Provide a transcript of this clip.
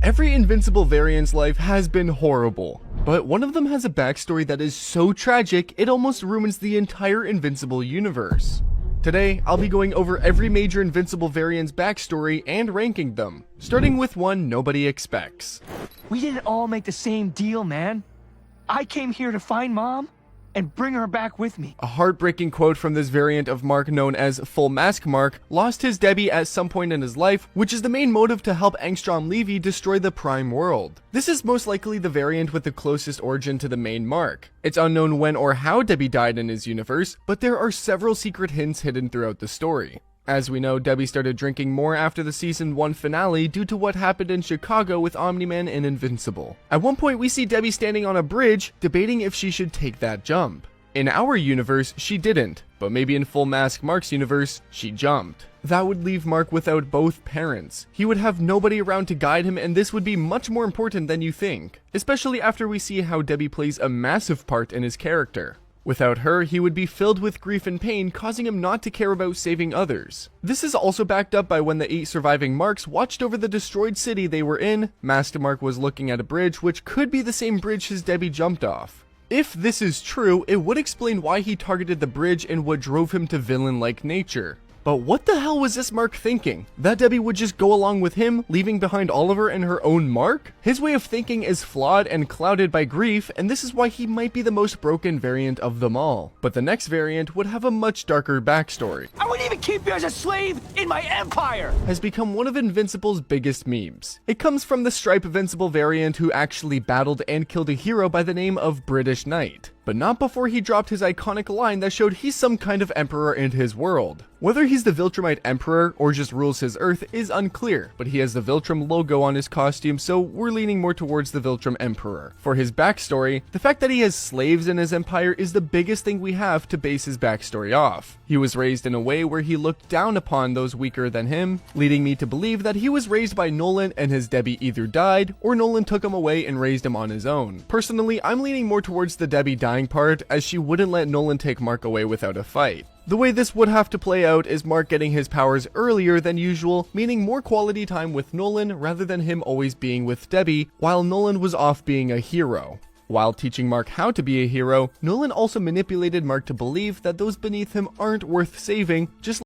Every Invincible variant's life has been horrible, but one of them has a backstory that is so tragic it almost ruins the entire Invincible universe. Today, I'll be going over every major Invincible variant's backstory and ranking them, starting with one nobody expects. We didn't all make the same deal, man. I came here to find Mom and bring her back with me. A heartbreaking quote from this variant of Mark known as Full Mask Mark lost his Debbie at some point in his life, which is the main motive to help Angstrom Levy destroy the Prime World. This is most likely the variant with the closest origin to the main Mark. It's unknown when or how Debbie died in his universe, but there are several secret hints hidden throughout the story. As we know, Debbie started drinking more after the Season 1 finale due to what happened in Chicago with Omni-Man and Invincible. At one point, we see Debbie standing on a bridge, debating if she should take that jump. In our universe, she didn't, but maybe in Full Mask Mark's universe, she jumped. That would leave Mark without both parents. He would have nobody around to guide him, and this would be much more important than you think, especially after we see how Debbie plays a massive part in his character. Without her, he would be filled with grief and pain, causing him not to care about saving others. This is also backed up by when the 8 surviving Marks watched over the destroyed city they were in. Masked Mark was looking at a bridge, which could be the same bridge his Debbie jumped off. If this is true, it would explain why he targeted the bridge and what drove him to villain-like nature. But what the hell was this Mark thinking? That Debbie would just go along with him, leaving behind Oliver and her own Mark? His way of thinking is flawed and clouded by grief, and this is why he might be the most broken variant of them all. But the next variant would have a much darker backstory. I wouldn't even keep you as a slave in my empire! Has become one of Invincible's biggest memes. It comes from the Stripe Invincible variant who actually battled and killed a hero by the name of British Knight. But not before he dropped his iconic line that showed he's some kind of emperor in his world. Whether he's the Viltrumite Emperor or just rules his Earth is unclear, but he has the Viltrum logo on his costume, so we're leaning more towards the Viltrum Emperor. For his backstory, the fact that he has slaves in his empire is the biggest thing we have to base his backstory off. He was raised in a way where he looked down upon those weaker than him, leading me to believe that he was raised by Nolan and his Debbie either died, or Nolan took him away and raised him on his own. Personally, I'm leaning more towards the Debbie dying part, as she wouldn't let Nolan take Mark away without a fight. The way this would have to play out is Mark getting his powers earlier than usual, meaning more quality time with Nolan rather than him always being with Debbie, while Nolan was off being a hero. While teaching Mark how to be a hero, Nolan also manipulated Mark to believe that those beneath him aren't worth saving, just